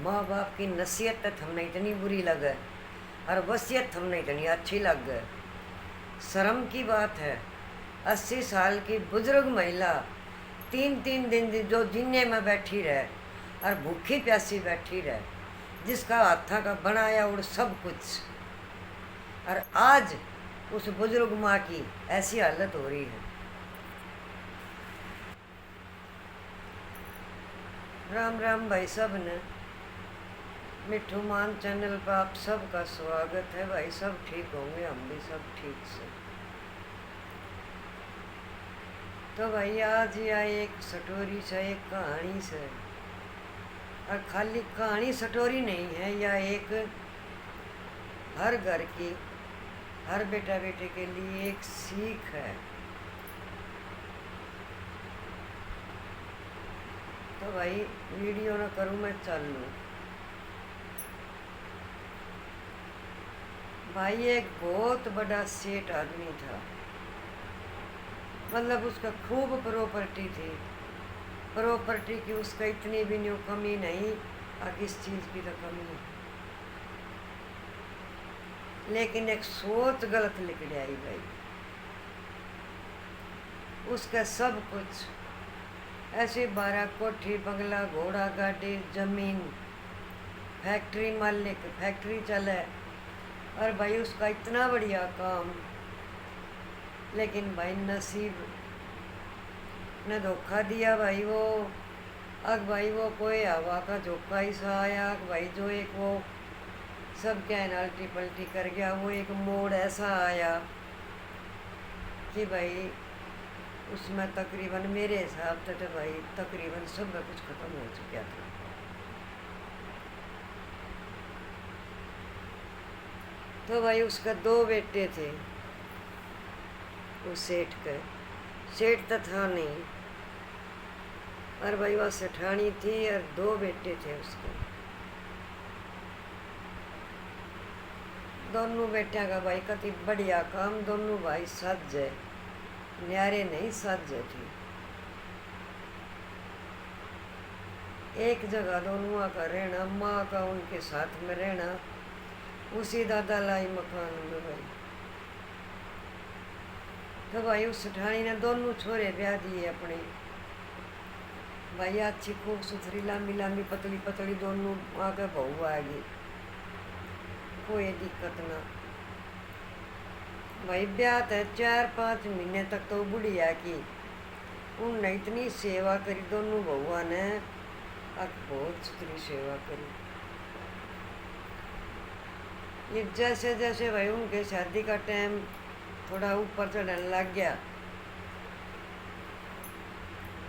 माँ बाप की नसीहत तो थमने इतनी बुरी लगे और वसीयत थमने इतनी अच्छी लग गए। शर्म की बात है, 80 साल की बुजुर्ग महिला 3 3 दिन जो जीने में बैठी रहे और भूखी प्यासी बैठी रहे, जिसका हाथा का बनाया उड़ सब कुछ, और आज उस बुजुर्ग माँ की ऐसी हालत हो रही है। राम राम भाई सब ने। मिठू मान चैनल पर आप सबका स्वागत है भाई। सब ठीक होंगे, हम भी सब ठीक से। तो भाई आज या एक स्टोरी से, एक कहानी से, और खाली कहानी स्टोरी नहीं है, या एक हर घर की, हर बेटा बेटे के लिए एक सीख है। तो भाई वीडियो ना करूँ मैं चल लूँ। भाई एक बहुत बड़ा सेठ आदमी था, मतलब उसका खूब प्रॉपर्टी थी। प्रॉपर्टी की उसका इतनी भी न्यू कमी नहीं, और किस चीज़ की तो कमी है, लेकिन एक सोच गलत निकल आई भाई। उसका सब कुछ ऐसे 12 कोठी, बंगला, घोड़ा गाड़ी, जमीन, फैक्ट्री मालिक, फैक्ट्री चले, और भाई उसका इतना बढ़िया काम, लेकिन भाई नसीब ने धोखा दिया भाई। वो अब भाई वो कोई हवा का झोंका ही सा आया भाई, जो एक वो सब क्या नाल्टी पलटी कर गया। वो एक मोड़ ऐसा आया कि भाई उसमें तकरीबन मेरे हिसाब से तो भाई तकरीबन सब कुछ ख़त्म हो चुका था। तो भाई उसका 2 बेटे थे, उस सेठ के। सेठ तो था नहीं, और भाई वह सेठानी थी, और 2 बेटे थे उसके। दोनों बेटिया का भाई कति बढ़िया काम, दोनों भाई सज न्यारे नहीं सज थी। एक जगह दोनों का रहना, माँ का उनके साथ में रहना, उसी दादा लाई मकान में भाई। तो भाई उस सेठानी ने दोनों छोरे ब्याह दिए अपने। भाई अच्छी खूब सुथरी लामी लामी पतली पतली दोनों आगे बहू आ गई, कोई दिक्कत ना। भाई ब्याह है 4 5 महीने तक तो बुढ़िया की उनने इतनी सेवा करी, दोनों बहुआ ने बहुत सुथरी सेवा करी। ये जैसे जैसे भाई उनके शादी का टाइम थोड़ा ऊपर चढ़ने लग गया,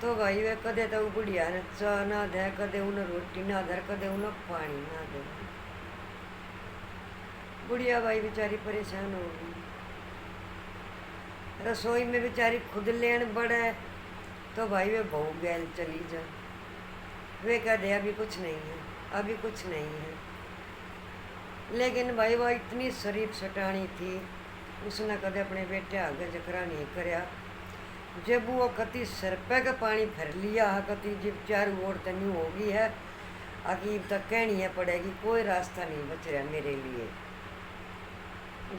तो भाई वे कदे तो बुढ़िया ने चाह ना दे, कदे उन्हें रोटी ना दे, कदे उन्हें पानी ना दे। बुढ़िया भाई बेचारी परेशान हो गई। रसोई में बेचारी खुद लेन बढ़े, तो भाई वे बहू गैल चली जा। वे कह दे अभी कुछ नहीं है, अभी कुछ नहीं है। लेकिन भाई वह इतनी शरीफ सटानी थी, उसने कदे अपने बेटे आगे जकरा नहीं करया। जब वो कति सर पे का पानी भर लिया, कति जब 4 ओर तनी होगी है, अकीब तक कहनी है पड़ेगी, कोई रास्ता नहीं बच रहा मेरे लिए।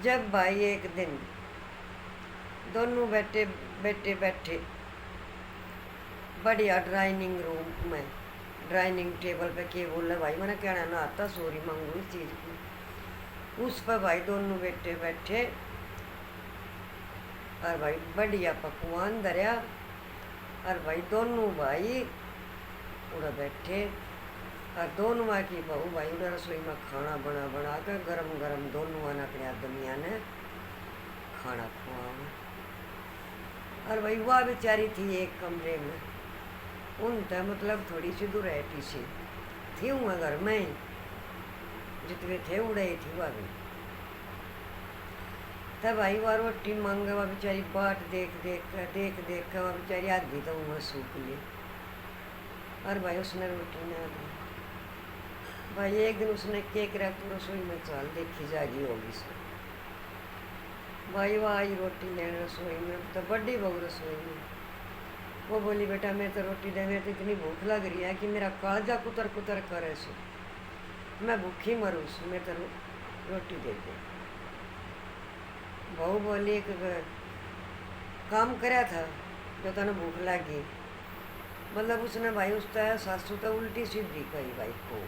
जब भाई एक दिन दोनों बेटे बैठे बढ़िया ड्राइनिंग रूम में, डाइनिंग टेबल पे के बोला भाई मैंने कहना ना आता, सॉरी मांगू इस चीज़ की। उस पर भाई दोनों बेटे बैठे, और भाई बढ़िया पकवान धरिया, और भाई दोनों भाई उड़ा बैठे, और दोनों माँ की बहू भाई उड़ा रसोई में खाना बना बना कर गरम गरम दोनों ने अपने आदमिया ने खाना खुआ। और भाई वह बेचारी थी एक कमरे में, उन तो मतलब थोड़ी सी दूर रहती सी थी, वहाँ घर में ही जितने थे उड़े ही थी वह भी। तब भाई वह रोटी मांगे, वह बेचारी बाट देख देख कर वह बेचारी आधी तो वहाँ सूख ली, और भाई उसने रोटी ना दी। भाई एक दिन उसने केक रख तो रसोई में चाल देखी जागी होगी सो। भाई वह आई रोटी लेने रसोई में, तो बड़ी बहू रसोई में। वो बोली बेटा मैं तो रोटी दे, मेरे तो इतनी भूख लग रही है कि मेरा कालजा कुतर कुतर करे सो। मैं भूखी मरूँ, मैं तो रोटी दे दे। बहू बोली एक काम कराया था जो तने भूख लगी, मतलब उसने भाई उसका सासू तो उल्टी सीधी कही भाई को,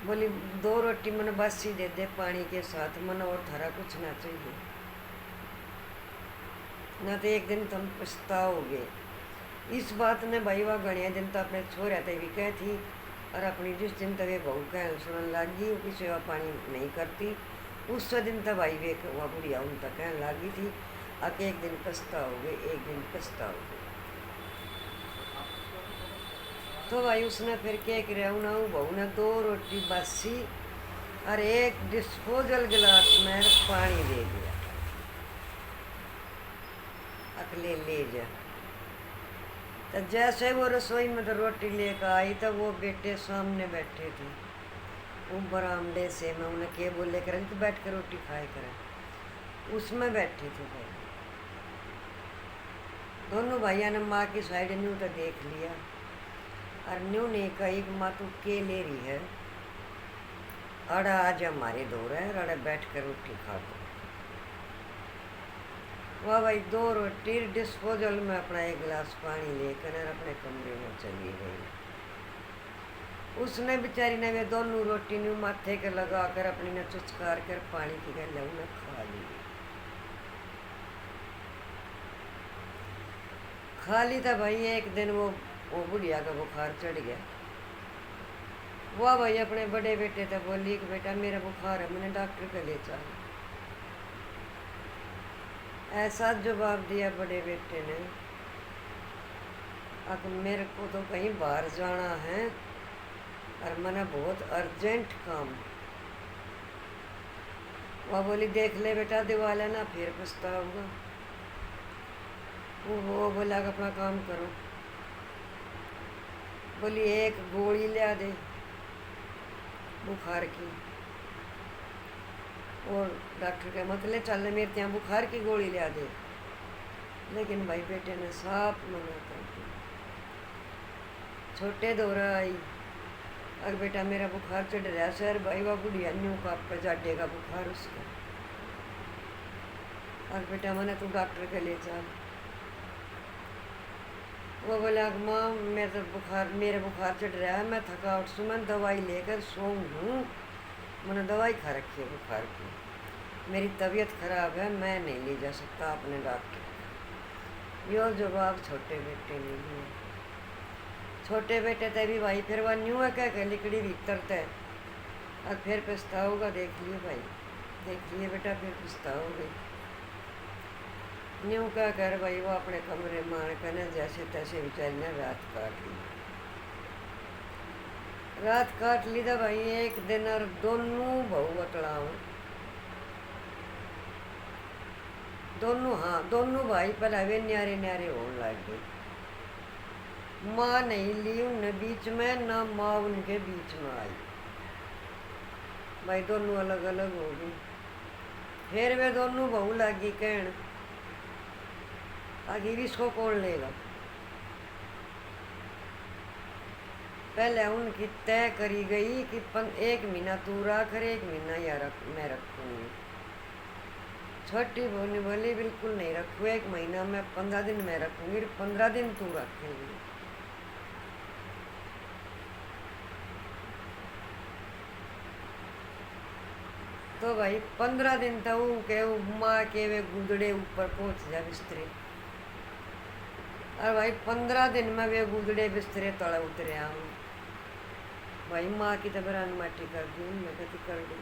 बोली 2 रोटी मैंने बासी दे दे पानी के साथ, मन और थारा कुछ ना चाहिए, ना तो एक दिन तुम पछताओगे। इस बात ने भाई वह गणिया दिन तो अपने छोरा थे भी कह थी, और अपनी जिस दिन तक बहू कह सुनने लगी उसकी सेवा पानी नहीं करती, उस दिन तक भाई वे वह बुढ़िया उन तक कहने लगी थी आके एक दिन पछताओगे, एक दिन पछताओगे। तो भाई उसने फिर क्या किया, उन्हें बहू ने 2 रोटी बासी और एक डिस्पोजल गिलास में पानी दे दिया, अकले ले जा। तो जैसे वो रसोई में तो रोटी लेकर आई तो वो बेटे सामने बैठे थे, वो बरामदे से, मैं उन्हें क्या बोले करें तो बैठ कर रोटी खाए करें, उसमें बैठी थी भाई। दोनों भाइयों ने माँ की साइड न्यू तो देख लिया, और न्यू ने कही कि माँ तू के ले रही है, अड़ा आज हमारे दौर है, अड़ा बैठ कर रोटी खा दो। वह भाई 2 रोटी डिस्पोजल में अपना एक गिलास पानी लेकर अपने कमरे में चली गई। उसने बेचारी ने वे दोनों रोटी न्यू माथे के लगा कर अपनी ने चुचकार कर पानी की गले में खा ली। खा ली था भाई। एक दिन वो बुढ़िया का बुखार चढ़ गया। वह भाई अपने बड़े बेटे से बोली कि बेटा मेरा बुखार है, मैंने डॉक्टर के ले चल। ऐसा जवाब दिया बड़े बेटे ने, अब मेरे को तो कहीं बाहर जाना है और मैंने बहुत अर्जेंट काम। वह बोली देख ले बेटा दिवा लेना फिर पछताऊंगा। वो बोला कि अपना काम करो। बोली एक गोली ले दे बुखार की, और डॉक्टर के मतलब चल मेरे ત્યાં बुखार की गोली ले दे। लेकिन भाई बेटे ने साफ मना कर दिया। छोटे दौरा आई, और बेटा मेरा बुखार चढ़ रहा सर। भाई वह बुढ़िया न्यू का पर जाडेगा बुखार उसका, और बेटा मैंने तू डॉक्टर के ले चल। वो बोला माँ मेरा बुखार चढ़ रहा है, मैं थकावट से मैं दवाई लेकर सोऊं हूँ, मैंने दवाई खा रखी है बुखार की, मेरी तबीयत खराब है, मैं नहीं ले जा सकता अपने डॉक्टर। यो जवाब छोटे बेटे ने दिया। छोटे बेटे थे भी भाई फिर वह न्यू है क्या लिकड़ी भीतर थे, और फिर पछताओगा। देख लिए भाई, देख लिए बेटा फिर पछताओगे। न्यू क्या कर भाई वो अपने कमरे मान कर जैसे तैसे बेचारी ने रात काट ली। रात काट ली था भाई एक दिन, और दोनों बहू बतलाओ, दोनों भाई पहले वे न्यारे न्यारे होने लग गए। माँ नहीं ली उन्हें बीच में, ना माँ उनके बीच में आई। भाई दोनों अलग अलग हो गई। फिर वे दोनों बहू लगी कहन आगे इसको कौन लेगा। पहले उनकी तय करी गई कि 1 महीना तू रख, 1 महीना या मैं रखूँगी। छोटी बहू ने बोली बिल्कुल नहीं रखू, 1 महीना में 15 दिन मैं रखूँगी, 15 दिन तू रखेंगी। तो भाई 15 दिन तक के माँ के वे गुदड़े ऊपर पहुँच जा बिस्तरे, और भाई 15 दिन में वे गुदड़े बिस्तरे तले उतरे आऊँ। भाई माँ की तो बरान माटी कर दी, मैं कहती कर दी।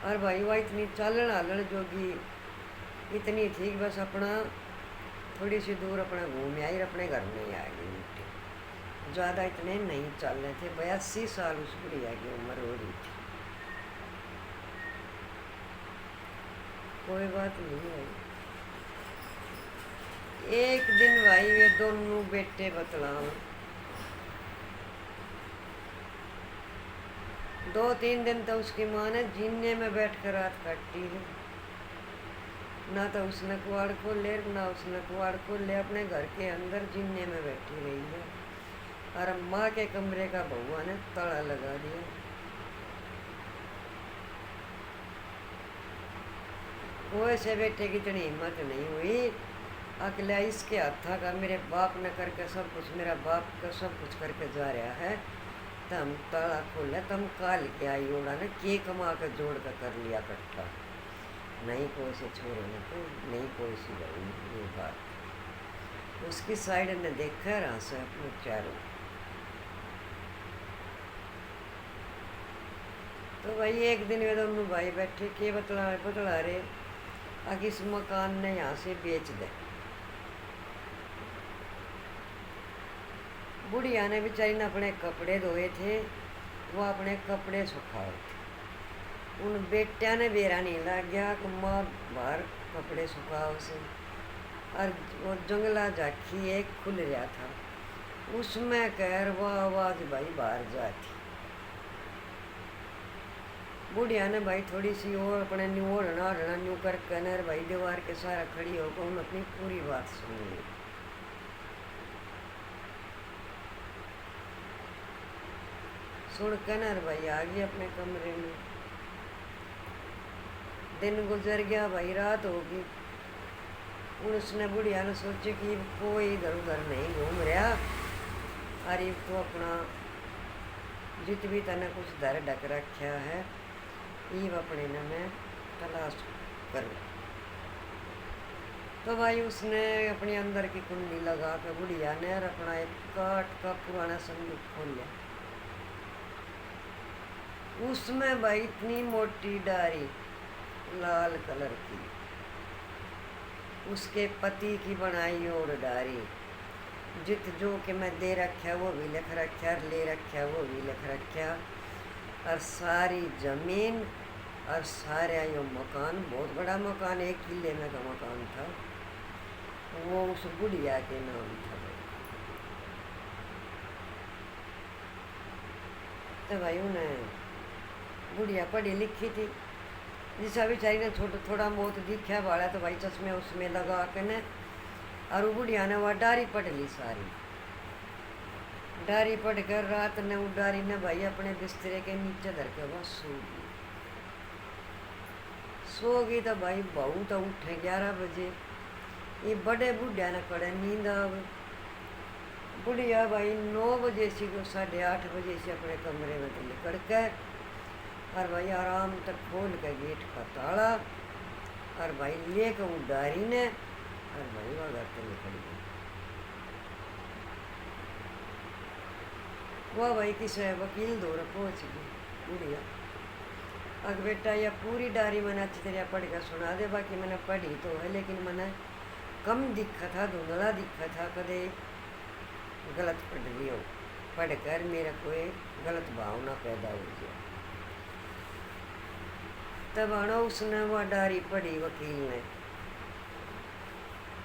और भाई वह इतनी चालन हालन जोगी इतनी थी कि बस अपना थोड़ी सी दूर अपना घूम आई, अपने घर में ही आ गई। ज़्यादा इतने नहीं चल रहे थे। 82 साल उस बुढ़िया की उम्र हो रही थी। कोई बात नहीं आई। एक दिन भाई वे दोनों बेटे बतलाओ, 2-3 दिन तो उसकी माँ ने जीने में बैठ कर रात काटी है। ना तो उसने कुआड़ खोल ले, ना उसने कुआड़ खोल ले, अपने घर के अंदर जीने में बैठी रही है। और माँ के कमरे का बउआ ने ताला लगा दिया। वो ऐसे बेटे की इतनी हिम्मत नहीं हुई, अकेला इसके हाथा का मेरे बाप ने करके सब कुछ, मेरा बाप का सब कुछ करके जा रहा है, तम ताला खोले तम काल के आई ओड़ा ने के कमा के जोड़ कर लिया इकट्ठा। नहीं कोई से छोड़े न तो नहीं कोई सी भाई ये बात। उसकी साइड ने देखा रहा से अपने चारों। तो भाई एक दिन वे दोनों भाई बैठे के बतला बतला रहे आगे इस मकान ने यहाँ से बेच दे। बुढ़िया ने बेचारी ने अपने कपड़े धोए थे, वो अपने कपड़े सुखाए थे। उन बेटिया ने बेरा नहीं लग गया कि माँ बाहर कपड़े सुखाओ से। और वो जंगला झाकी एक खुल रहा था, उसमें कह वो आवाज भाई बाहर जाती। बुढ़िया ने भाई थोड़ी सी और अपने न्यू ओढ़ना न्यू कर कनर भाई दीवार के सारा खड़ी होकर उन अपनी पूरी बात सुन ली। सुन कनर भाई आ गई अपने कमरे में। दिन गुजर गया भाई, रात होगी। उसने बुढ़िया ने सोचे कि कोई इधर उधर नहीं घूम रहा, अरे तो अपना जित भी तने कुछ दर ढक रखा है ये अपने ने मैं तलाश करूँ। तो भाई उसने अपने अंदर की कुंडी लगा के बुढ़िया ने और अपना एक काठ का पुराना संदूक खोल लिया। उसमें भाई इतनी मोटी डारी लाल कलर की, उसके पति की बनाई और डारी, जित जो कि मैं दे रखा वो भी लिख रखा, ले रखा वो भी लिख रखा, और सारी जमीन और सारे यो मकान, बहुत बड़ा मकान, 1 किले में का मकान था, वो उस बुढ़िया के नाम था। तो भाई उन्हें बुढ़िया पढ़ी लिखी थी, जिसा बेचारी ने थोड़ा बहुत दिखा वाला, तो भाई चश्मे उसमें लगा के ने और बुढ़िया ने वह डारी पढ़ ली सारी। डारी पढ़ कर रात ने वो डारी ने भाई अपने बिस्तरे के नीचे धर के वह सो गई। तो भाई बहू तो उठे 11 बजे, ये बड़े बुढ़िया ने पड़े नींद आवे। बुढ़िया भाई 9 बजे से 8:30 बजे से अपने कमरे में तो निकल के और भाई आराम तक खोल के गेट का ताला और भाई ले के वो डारी ने और भाई वह घर से निकल गई। वह भाई किसी वकील दौर पहुँच गई बुढ़िया। अब बेटा यह पूरी डारी मैंने अच्छी तरह पढ़ कर सुना दे, बाकी मैंने पढ़ी तो है लेकिन मैंने कम दिखा था, धुंधला दिखा था, कदे गलत पढ़ लियो, पढ़कर मेरा कोई गलत भावना पैदा हो गया। तब आना उसने वह डारी पढ़ी वकील ने।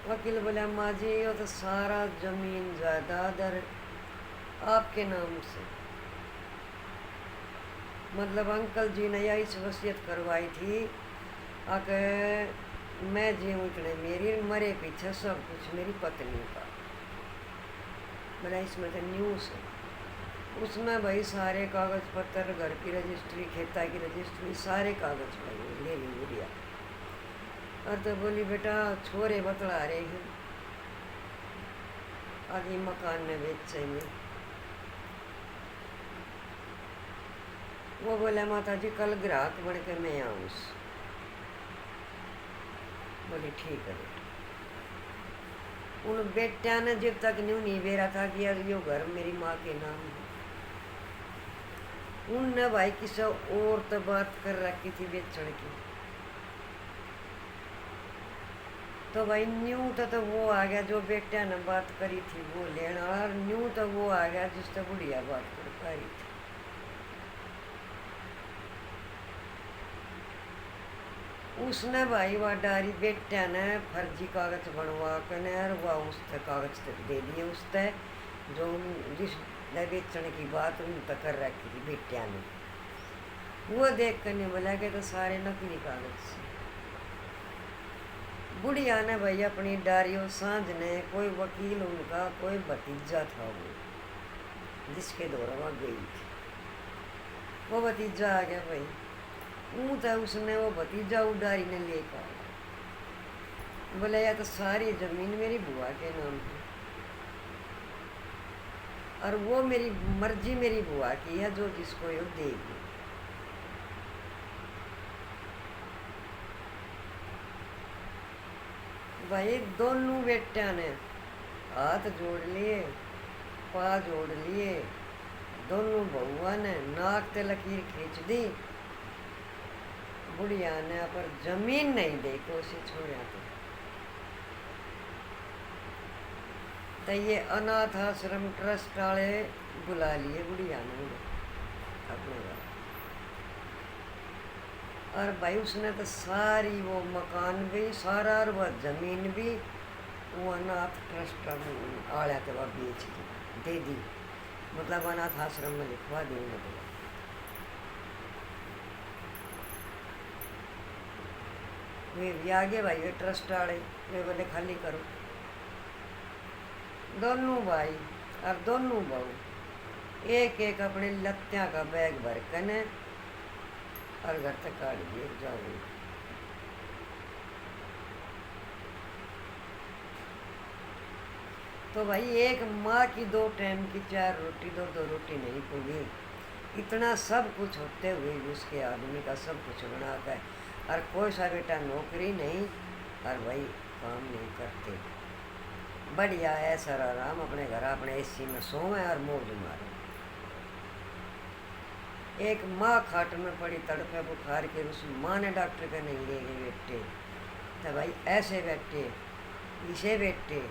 वकील बोला माँ जी ये तो सारा जमीन जायदाद आपके नाम से, मतलब अंकल जी ने यह इस वसीयत करवाई थी आके मैं जीऊँ इतने मेरी, मरे पीछे सब कुछ मेरी पत्नी का। बोला इसमें तो न्यूज़ है, उसमें भाई सारे कागज पत्र, घर की रजिस्ट्री, खेता की रजिस्ट्री, सारे कागज भाई ले ली बुढ़िया। और तो बोली बेटा छोरे बतला रहे हैं आगे मकान में बेचेंगे। वो बोला माता जी कल ग्राहक बन के मैं आऊँ। बोली ठीक है बेटा। उन बेटिया ने जब तक नहीं बेरा था कि यार यो घर मेरी माँ के नाम है, उनने भाई किसी और तो बात कर रखी थी बेचने की। तो भाई न्यू तो वो आ गया जो बेटिया ने बात करी थी वो लेना, और न्यू तो वो आ गया जिससे बुढ़िया बात कर पा रही थी। उसने भाई वह डारी बेटिया ने फर्जी कागज बनवा कर वह उससे कागज तक दे दिए, उससे जो जिस बेचने की बात उन तक कर रखी थी बेटिया ने। वो देख कर नहीं बोला कि तो सारे नकली कागज से। बुढ़िया ने भाई अपनी डारियों सांझ ने, कोई वकील उनका कोई भतीजा था वो, जिसके दौरा वह गई थी। वो भतीजा आ गया भाई, ऊँ था उसने वो भतीजा उडारी ने लेकर बोले या तो सारी जमीन मेरी बुआ के नाम है और वो मेरी मर्जी मेरी बुआ की है, जो जिसको यो देगी। भाई दोनों बेटिया ने हाथ जोड़ लिए, पा जोड़ लिए, दोनों बहुआ ने नाक ते लकीर खींच दी। बुढ़िया ने पर जमीन नहीं दे को उसे छोड़ा तो ये अनाथ आश्रम ट्रस्ट वाले बुला लिए बुढ़िया ने अपने घर। और भाई उसने तो सारी वो मकान भी सारा और वह जमीन भी वो अनाथ ट्रस्ट आया तो वह बेच दी, दे दी, मतलब अनाथ आश्रम में लिखवा दी। मतलब वे भी आगे भाई वे ट्रस्ट वाले वे बोले खाली करो। दोनों भाई और दोनों बहू एक एक अपने लत्तियां का बैग भर कने और घर तक काट दिए जाओ। तो भाई एक माँ की 2 टाइम की 4 रोटी 2 रोटी नहीं पूरी, इतना सब कुछ होते हुए भी उसके आदमी का सब कुछ बना है और कोई सा बेटा नौकरी नहीं और भाई काम नहीं करते, बढ़िया है सर आराम अपने घर अपने एसी में सोए और मौज मारे। एक माँ खाट में पड़ी तड़पे बुखार के, उस माँ ने डॉक्टर के नहीं ले गए बेटे, तो भाई ऐसे बेटे इसे बेटे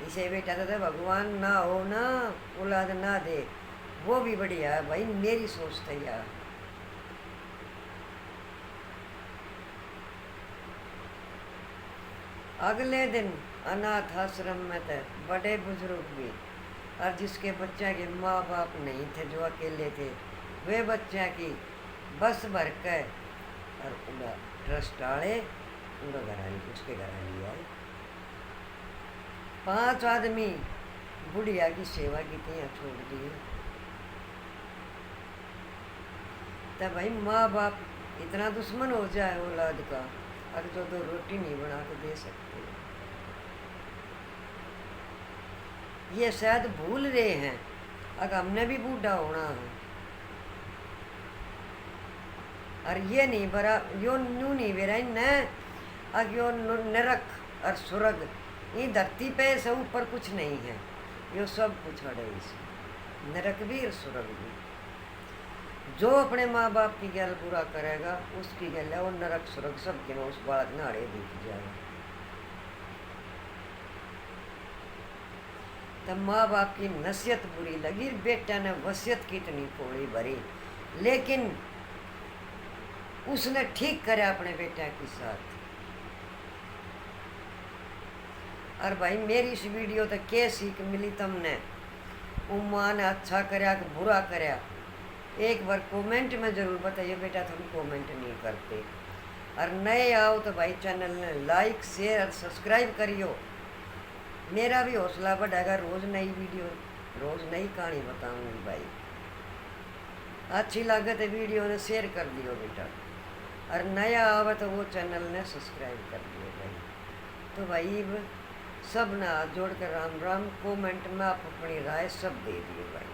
इसे बेटा तो भगवान ना हो ना औलाद ना दे, वो भी बढ़िया है भाई, मेरी सोच तैयार। अगले दिन अनाथ आश्रम में थे बड़े बुजुर्ग भी और जिसके बच्चा के माँ बाप नहीं थे, जो अकेले थे, वे बच्चा की बस भर कर और उनका ट्रस्ट आए उनका घर उसके घर आए 5 आदमी बुढ़िया की सेवा की थी, यहाँ छोड़ दी। तब भाई माँ बाप इतना दुश्मन हो जाए औलाद का और जो 2 रोटी नहीं बना के दे सकते, ये शायद भूल रहे हैं अगर हमने भी बूढ़ा होना है। और ये नहीं बरा यो न्यू नहीं बेरा न अग यो नरक और स्वर्ग ये धरती पे से ऊपर कुछ नहीं है, यो सब कुछ अड़े इसे नरक भी और स्वर्ग भी। जो अपने माँ बाप की गैल बुरा करेगा उसकी गैल है वो नरक स्वर्ग सब के उस बालक न अड़े दिख जाएगा। तब माँ बाप की नसीहत बुरी लगी, बेटा ने वसीयत कितनी कोड़ी भरी, लेकिन उसने ठीक करे अपने बेटा के साथ। और भाई मेरी इस वीडियो तक क्या सीख मिली तुमने, माँ ने अच्छा करया कि बुरा करया, एक बार कमेंट में ज़रूर बताइए बेटा, तुम कमेंट नहीं करते। और नए आओ तो भाई चैनल ने लाइक शेयर और सब्सक्राइब करियो, मेरा भी हौसला बढ़ेगा, रोज़ नई वीडियो रोज़ नई कहानी बताऊंगी भाई। अच्छी लगे तो वीडियो ने शेयर कर दियो बेटा, और नया आवे तो वो चैनल ने सब्सक्राइब कर दियो भाई। तो भाई सब ने हाथ जोड़ कर राम राम, कमेंट में आप अपनी राय सब दे दिए भाई।